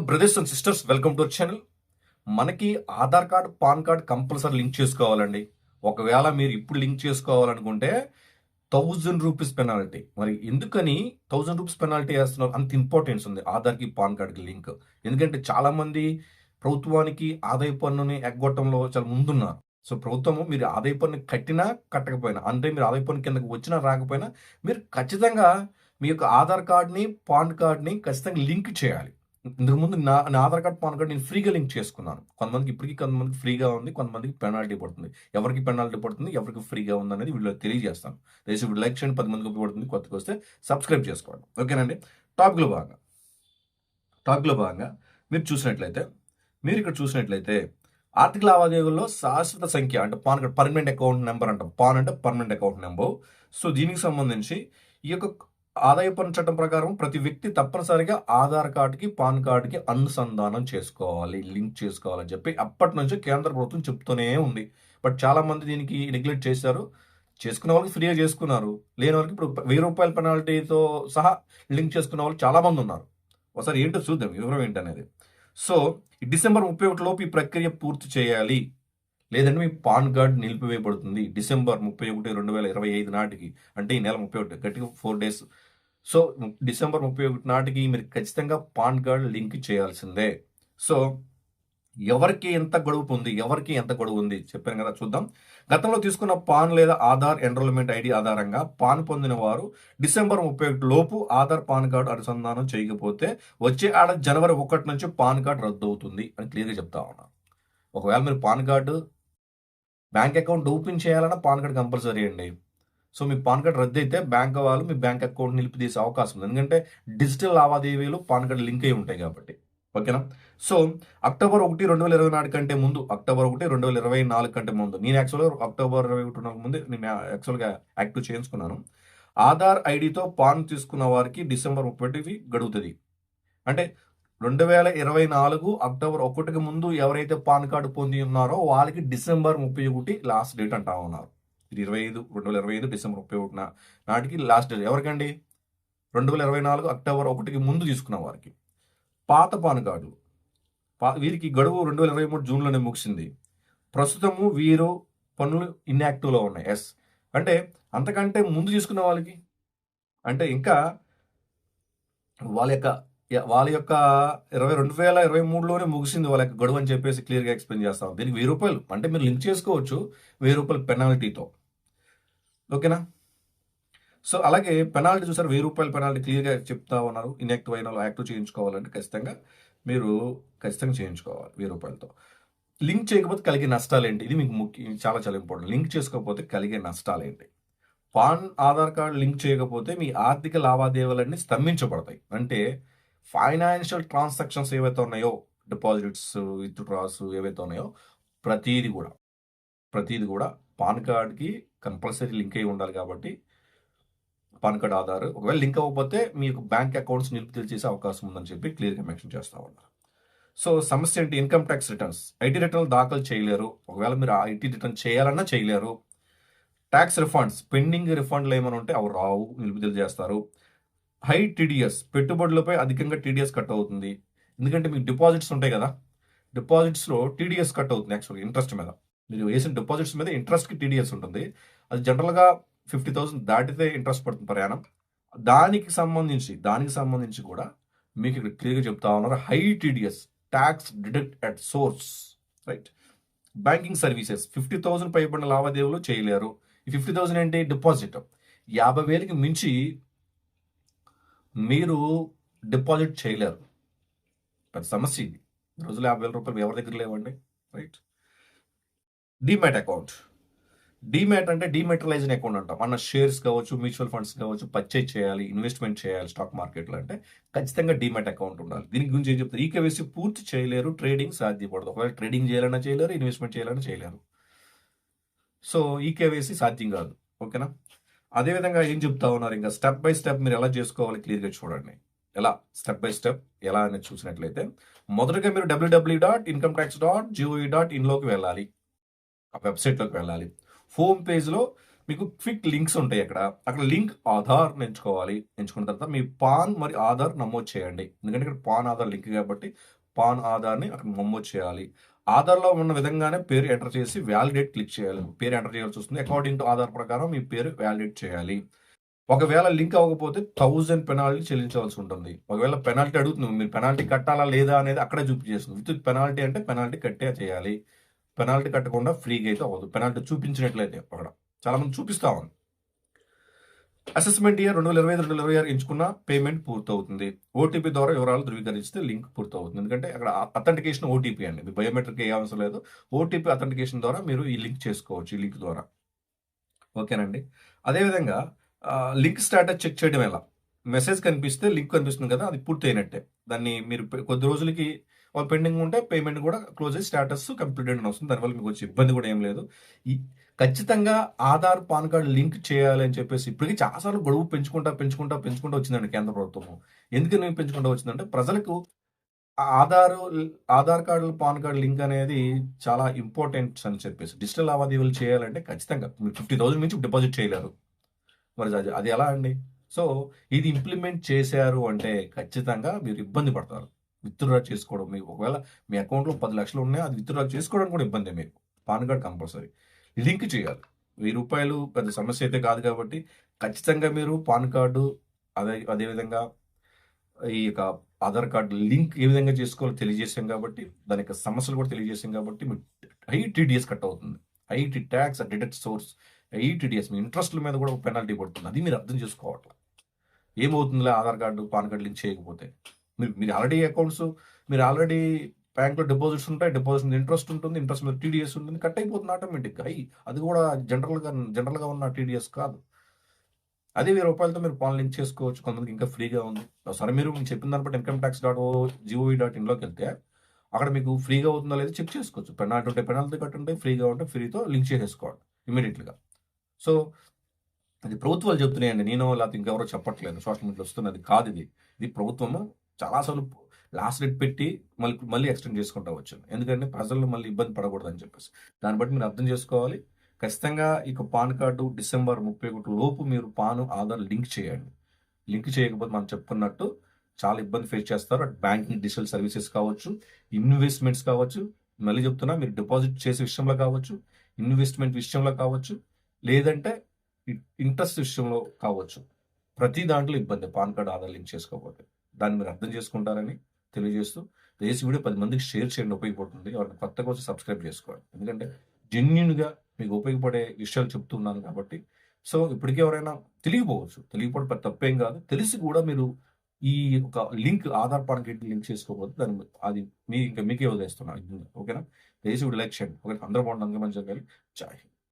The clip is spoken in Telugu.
Brothers and sisters, welcome to our channel. మనకి Aadhaar card, PAN card compulsory link చేసుకోవాలండి. ఒకవేళ మీరు ఇప్పుడు లింక్ చేసుకోవాలనుకుంటే 1000 రూపీస్ పెనాల్టీ. మరి ఎందుకని 1000 రూపీస్ పెనాల్టీ వేస్తున్నారు? అంత ఇంపార్టెన్స్ ఉంది ఆధార్కి, పాన్ కార్డ్కి లింక్. ఎందుకంటే చాలామంది ప్రభుత్వానికి ఆదాయ పన్నుని ఎగ్గొట్టడంలో చాలా ముందున్నారు. సో ప్రభుత్వము మీరు ఆదాయ పన్ను కట్టినా కట్టకపోయినా, అంటే మీరు ఆదాయ పన్ను కిందకి వచ్చినా రాకపోయినా, మీరు ఖచ్చితంగా మీ యొక్క ఆధార్ కార్డ్ని, పాన్ కార్డ్ని ఖచ్చితంగా లింక్ చేయాలి. ఇంతకుముందు నా నా ఆధార్ కార్డ్, పాన్ కార్డ్ నేను ఫ్రీగా లింక్ చేసుకున్నాను. కొంతమందికి ఇప్పటికీ కొంతమందికి ఫ్రీగా ఉంది, కొంతమందికి పెనాల్టీ పడుతుంది. ఎవరికి పెనాల్టీ పడుతుంది, ఎవరికి ఫ్రీగా ఉంది అనేది వీళ్ళు తెలియజేస్తాను. దయచేసి లైక్ చేయండి, 10 మందికి ఉపయోగపడుతుంది. కొత్తగా వస్తే సబ్స్క్రైబ్ చేసుకోండి. ఓకేనండి. టాపిక్లో భాగంగా మీరు ఇక్కడ చూసినట్లయితే ఆర్థిక లావాదేవీల్లో శాశ్వత సంఖ్య అంటే pan card permanent account number అంటాం. పాన్ అంటే పర్మనెంట్ అకౌంట్ నెంబర్. సో దీనికి సంబంధించి ఈ యొక్క ఆదాయ పన్ను చట్టం ప్రకారం ప్రతి వ్యక్తి తప్పనిసరిగా ఆధార్ కార్డుకి, పాన్ కార్డుకి అనుసంధానం చేసుకోవాలి, లింక్ చేసుకోవాలని చెప్పి అప్పటి నుంచి కేంద్ర ప్రభుత్వం చెప్తూనే ఉంది. బట్ చాలా మంది దీనికి నెగ్లెక్ట్ చేశారు. చేసుకున్న వాళ్ళకి ఫ్రీగా చేసుకున్నారు, లేని వాళ్ళకి ఇప్పుడు 1000 రూపాయల పెనాల్టీతో సహా లింక్ చేసుకున్న వాళ్ళు చాలా మంది ఉన్నారు. ఒకసారి ఏంటో చూద్దాం వివరం ఏంటనేది. సో డిసెంబర్ 31 లోపు ఈ ప్రక్రియ పూర్తి చేయాలి, లేదంటే మీ పాన్ కార్డ్ నిలిపివేయబడుతుంది. డిసెంబర్ 31, 2025 నాటికి, అంటే ఈ నెల 31 గట్టిగా 4 డేస్. సో డిసెంబర్ 31 నాటికి మీరు ఖచ్చితంగా పాన్ కార్డ్ లింక్ చేయాల్సిందే. సో ఎవరికి ఎంత గడువు ఉంది చెప్పాను కదా, చూద్దాం. గతంలో తీసుకున్న పాన్ లేదా ఆధార్ ఎన్రోల్మెంట్ ఐడి ఆధారంగా పాన్ పొందిన వారు డిసెంబర్ 31 లోపు ఆధార్, పాన్ కార్డు అనుసంధానం చేయకపోతే వచ్చే ఏడాది జనవరి 1 నుంచి పాన్ కార్డు రద్దు అవుతుంది అని క్లియర్గా చెప్తా ఉన్నాను. ఒకవేళ మీరు pan card bank account open చేయాలన్నా పాన్ కార్డ్ కంపల్సరీ అండి. సో మీ పాన్ కార్డ్ రద్దు అయితే బ్యాంక్ వాళ్ళు మీ బ్యాంక్ అకౌంట్ నిలిపితీసే అవకాశం ఉంది. ఎందుకంటే డిజిటల్ లావాదేవీలు పాన్ కార్డు లింక్ అయి ఉంటాయి కాబట్టి. ఓకేనా. సో అక్టోబర్ 1, 2024 కంటే ముందు, అక్టోబర్ 1, 2024 కంటే ముందు, నేను యాక్చువల్గా అక్టోబర్ 21 ముందు నేను యాక్చువల్గా యాక్టివ్ చేయించుకున్నాను. ఆధార్ ఐడితో పాన్ తీసుకున్న వారికి డిసెంబర్ 31 గడువుతుంది. అంటే 2024 అక్టోబర్ 1కి ముందు ఎవరైతే పాన్ కార్డు పొంది ఉన్నారో వాళ్ళకి డిసెంబర్ 31 లాస్ట్ డేట్ అంటా ఉన్నారు. ఇది 2025 డిసెంబర్ 31 నాటికి లాస్ట్ డేట్. ఎవరికండి? 2024 అక్టోబర్ 1కి ముందు తీసుకున్న వారికి. పాత పాన్ కార్డులు వీరికి గడువు 2023 జూన్లోనే ముగిసింది. ప్రస్తుతము వీరు పన్నులు ఇన్యాక్టివ్లో ఉన్నాయి. ఎస్ అంటే అంతకంటే ముందు తీసుకున్న వాళ్ళకి, అంటే ఇంకా వాళ్ళ యొక్క 2023లోనే ముగిసింది వాళ్ళ యొక్క గడువు అని చెప్పేసి క్లియర్గా ఎక్స్ప్లెయిన్ చేస్తాం. దీనికి 1000 రూపాయలు అంటే మీరు లింక్ చేసుకోవచ్చు 1000 రూపాయల పెనాల్టీతో. ఓకేనా. సో అలాగే పెనాల్టీ చూసారు, 1000 రూపాయల పెనాల్టీ క్లియర్గా చెప్తా ఉన్నారు. ఇన్యాక్టివ్ అయిన వాళ్ళు యాక్టివ్ చేయించుకోవాలంటే ఖచ్చితంగా చేయించుకోవాలి 1000 రూపాయలతో. లింక్ చేయకపోతే కలిగే నష్టాలు ఏంటి? ఇది మీకు చాలా చాలా ఇంపార్టెంట్. లింక్ చేసుకోకపోతే కలిగే నష్టాలు ఏంటి? పాన్, ఆధార్ కార్డు లింక్ చేయకపోతే మీ ఆర్థిక లావాదేవీలన్నీ స్తంభించబడతాయి. అంటే ఫైనాన్షియల్ ట్రాన్సాక్షన్స్ ఏవైతే ఉన్నాయో, డిపాజిట్స్, విత్డ్రాస్ ఏవైతే ఉన్నాయో ప్రతీది కూడా పాన్ కార్డ్కి కంపల్సరీ లింక్ అయి ఉండాలి. కాబట్టి పాన్ కార్డ్, ఆధార్ ఒకవేళ లింక్ అవ్వకపోతే మీకు బ్యాంక్ అకౌంట్స్ నిలుపుదల చేసే అవకాశం ఉందని చెప్పి క్లియర్గా మెన్షన్ చేస్తూ ఉన్నారు. సో సమస్య ఏంటి? ఇన్కమ్ ట్యాక్స్ రిటర్న్స్, ఐటీ రిటర్న్లు దాఖలు చేయలేరు. ఒకవేళ మీరు ఐటీ రిటర్న్ చేయాలన్నా చేయలేరు. ట్యాక్స్ రిఫండ్స్, పెండింగ్ రిఫండ్లు ఏమైనా ఉంటే అవి రావు, నిలుపుదల చేస్తారు. హై టీడీఎస్, పెట్టుబడులపై అధికంగా టీడీఎస్ కట్ అవుతుంది. ఎందుకంటే మీకు డిపాజిట్స్ ఉంటాయి కదా, డిపాజిట్స్లో టీడీఎస్ కట్ అవుతుంది. యాక్చువల్గా ఇంట్రెస్ట్ మీద, మీరు వేసిన డిపాజిట్స్ మీద ఇంట్రెస్ట్కి టీడీఎస్ ఉంటుంది. అది జనరల్గా 50,000 దాటితే ఇంట్రెస్ట్ పడుతుంది ప్రయాణం. దానికి సంబంధించి కూడా మీకు ఇక్కడ క్లియర్గా చెప్తా ఉన్నారు. High TDS, tax deduct at source, right. Banking services, 50,000 పైబడిన లావాదేవీలు చేయలేరు. ఈ 50,000 ఏంటి? డిపాజిట్. 50,000కి మించి మీరు డిపాజిట్ చేయలేరు. పెద్ద సమస్య ఇది. రోజులు 50,000 రూపాయలు ఎవరి దగ్గర లేవండి, రైట్. డీమ్యాట్ అకౌంట్, డీమ్యాట్ అంటే డీమెటరైజ్డ్ అకౌంట్ అంటాం. మన షేర్స్ కావచ్చు, మ్యూచువల్ ఫండ్స్ కావచ్చు, పర్చేజ్ చేయాలి, ఇన్వెస్ట్మెంట్ చేయాలి స్టాక్ మార్కెట్లో అంటే ఖచ్చితంగా డీమ్యాట్ అకౌంట్ ఉండాలి. దీని గురించి ఏం చెప్తారు? ఈకేవైసీ పూర్తి చేయలేరు, ట్రేడింగ్ సాధ్యపడదు. ఒకవేళ ట్రేడింగ్ చేయాలన్నా చేయలేరు, ఇన్వెస్ట్మెంట్ చేయాలన్నా చేయలేరు. సో ఈకేవైసీ సాధ్యం కాదు. ఓకేనా. అదేవిధంగా ఏం చెప్తా ఉన్నారు, ఇంకా స్టెప్ బై స్టెప్ మీరు ఎలా చేసుకోవాలి క్లియర్గా చూడండి. స్టెప్ బై స్టెప్ ఎలా అనేది చూసినట్లయితే, మొదటగా మీరు www.incometax.gov.in లోకి వెళ్ళాలి. ఆ వెబ్సైట్లోకి వెళ్ళాలి. హోమ్ పేజ్లో మీకు క్విక్ లింక్స్ ఉంటాయి అక్కడ. అక్కడ లింక్ ఆధార్‌ని ఎంచుకోవాలి. ఎంచుకున్న తర్వాత మీ పాన్ మరియు ఆధార్ నమోదు చేయండి. ఎందుకంటే ఇక్కడ పాన్, ఆధార్ లింక్ కాబట్టి పాన్, ఆధార్‌ని అక్కడ నమోదు చేయాలి. ఆధార్‌లో ఉన్న విధంగానే పేరు ఎంటర్ చేసి వాలిడేట్ క్లిక్ చేయాలి. పేరు ఎంటర్ చేయాల్సి వస్తుంది. అకార్డింగ్ టు ఆధార్ ప్రకారం మీ పేరు వాలిడేట్ చేయాలి. ఒకవేళ లింక్ అవ్వకపోతే 1000 పెనాల్టీ చెల్లించవలసి ఉంటుంది. ఒకవేళ పెనాల్టీ అడుగుతుంది. మీరు పెనాల్టీ కట్టాలా లేదా అనేది అక్కడే చూపించేస్తుంది. విత్ పెనాల్టీ అంటే పెనాల్టీ కట్టే చేయాలి. పెనాల్టీ కట్టకుండా ఫ్రీగా అయితే అవ్వదు. పెనాల్టీ చూపించినట్లయితే అక్కడ చాలా మంది చూపిస్తా ఉంది. అసెస్మెంట్ ఇయర్ 2025, 2026 ఎంచుకున్న పేమెంట్ పూర్తవుతుంది. ఓటీపీ ద్వారా వివరాలు ధృవీకరిస్తే లింక్ పూర్తవుతుంది. ఎందుకంటే అక్కడ అథెంటికేషన్ ఓటీపీ అండి. ఇది బయోమెట్రిక్ ఏ అవసరం లేదు. ఓటీపీ అథెంటికేషన్ ద్వారా మీరు ఈ లింక్ చేసుకోవచ్చు. ఈ లింక్ ద్వారా. ఓకేనండి. అదేవిధంగా లింక్ స్టేటస్ చెక్ చేయడం ఎలా? మెసేజ్ కనిపిస్తే లింక్ కనిపిస్తుంది కదా, అది పూర్తి అయినట్టే. దాన్ని మీరు కొద్ది రోజులకి పెండింగ్ ఉంటే పేమెంట్ కూడా క్లోజ్ అయ్యి స్టేటస్ కంప్లీటెడ్ అని వస్తుంది. దానివల్ల మీకు వచ్చే ఇబ్బంది కూడా ఏం లేదు. ఈ ఖచ్చితంగా ఆధార్, పాన్ కార్డు లింక్ చేయాలి అని చెప్పేసి ఇప్పటికీ చాలాసార్లు గడువు పెంచుకుంటా వచ్చిందండి కేంద్ర ప్రభుత్వము. ఎందుకని పెంచుకుంటూ వచ్చిందంటే ప్రజలకు Aadhaar card, pan card link అనేది చాలా ఇంపార్టెంట్ అని చెప్పేసి. డిజిటల్ లావాదేవీలు చేయాలంటే ఖచ్చితంగా మీరు 50,000 నుంచి డిపాజిట్ చేయలేరు. మరి అది అది ఎలా అండి? సో, ఇది ఇంప్లిమెంట్ చేశారు అంటే ఖచ్చితంగా మీరు ఇబ్బంది పడతారు. విత్‌డ్రా చేసుకోవడం మీకు ఒకవేళ మీ అకౌంట్‌లో 10,00,000 ఉన్నాయి. అది విత్‌డ్రా చేసుకోవడానికి కూడా ఇబ్బందే మీకు. Pan card compulsory. లింక్ చేయాలి. రూ. 1000 పెద్ద సమస్య అయితే కాదు కాబట్టి ఖచ్చితంగా మీరు పాన్ కార్డు అదేవిధంగా ఈ యొక్క ఆధార్ కార్డ్ లింక్ ఏ విధంగా చేసుకోవాలో తెలియజేశాం కాబట్టి, దాని యొక్క సమస్యలు కూడా తెలియజేశాం కాబట్టి మీకు హై టీడీఎస్ కట్ అవుతుంది. High tax deduct source TDS మీ ఇంట్రెస్ట్‌ల మీద కూడా ఒక పెనాల్టీ పడుతుంది. అది మీరు అర్థం చేసుకోవట్ల. ఏమవుతుందిలే Aadhaar card, PAN card link చేయకపోతే. మీరు ఆల్రెడీ బ్యాంక్‌లో డిపాజిట్స్ ఉంటాయి. డిపాజిట్స్ మీద ఇంట్రెస్ట్ ఉంటుంది. ఇంట్రెస్ట్ మీద టీడీఎస్ ఉంటుంది. కట్ అయిపోతుంది ఆటోమేటిక్‌గా. అది కూడా జనరల్‌గా ఉన్న టీడీఎస్ కాదు. అదే రూ. 1000తో మీరు పాన్ లింక్ చేసుకోవచ్చు. కొంతమందికి ఇంకా ఫ్రీగా ఉంది. సరే మీరు చెప్పిన దాన్ని బట్టి incometax.gov.in వెళ్తే అక్కడ మీకు ఫ్రీగా అవుతుందా లేదా చెక్ చేసుకోవచ్చు. పెనాల్టీ ఉంటే పెనాల్టీ కట్టుంటాయి. ఫ్రీగా ఉంటే ఫ్రీతో లింక్ చేసేసుకోవాలి ఇమ్మీడియట్‌గా. సో, అది ప్రభుత్వాలు చెప్తున్నాయండి. లేకపోతే ఇంకెవరో చెప్పట్లేదు. సోషల్ మీడియాలో వస్తున్నది కాదు ఇది. ఇది ప్రభుత్వము చాలా సార్లు లాస్ట్ డేట్ పెట్టి మళ్ళీ ఎక్స్టెండ్ చేసుకుంటా వచ్చింది. ఎందుకంటే ప్రజలు మళ్ళీ ఇబ్బంది పడకూడదని చెప్పేసి. దాన్ని బట్టి మీరు అర్థం చేసుకోవాలి. ఖచ్చితంగా ఇక పాన్ కార్డు డిసెంబర్ 31 లోపు మీరు పాన్, ఆధార్ లింక్ చేయండి. లింక్ చేయకపోతే మనం చెప్పుకున్నట్టు చాలా ఇబ్బంది ఫేస్ చేస్తారు. బ్యాంకింగ్ డిజిటల్ సర్వీసెస్ కావచ్చు, ఇన్వెస్ట్మెంట్స్ కావచ్చు, మళ్ళీ చెప్తున్నా మీరు డిపాజిట్ చేసే విషయంలో కావచ్చు, ఇన్వెస్ట్మెంట్ విషయంలో కావచ్చు, లేదంటే ఇంట్రెస్ట్ విషయంలో కావచ్చు. ప్రతి దాంట్లో ఇబ్బంది పాన్ కార్డ్, ఆధార్ లింక్ చేసుకోకపోతే. దాన్ని మీరు అర్థం చేసుకుంటారని తెలియజేస్తూ దయచేసి వీడియో 10 మందికి షేర్ చేయండి, ఉపయోగపడుతుంది. ఎవరైనా కొత్తగా వచ్చి సబ్స్క్రైబ్ చేసుకోండి. ఎందుకంటే జెన్యూన్‌గా మీకు ఉపయోగపడే విషయాలు చెప్తున్నాను కాబట్టి. సో, ఇప్పటికే ఎవరైనా తెలియకపోవడం తప్పేం కాదు. తెలిసి కూడా మీరు ఈ ఒక link Aadhaar, pan card link చేసుకోకపోతే అది మీకే వదిలేస్తున్నాను. ఓకేనా? దయచేసి వీడియో లైక్ చేయండి. ఓకే, అందరూ బాగుంటుంది. అందరూ మంచిగా జరగాలి. జై హింద్.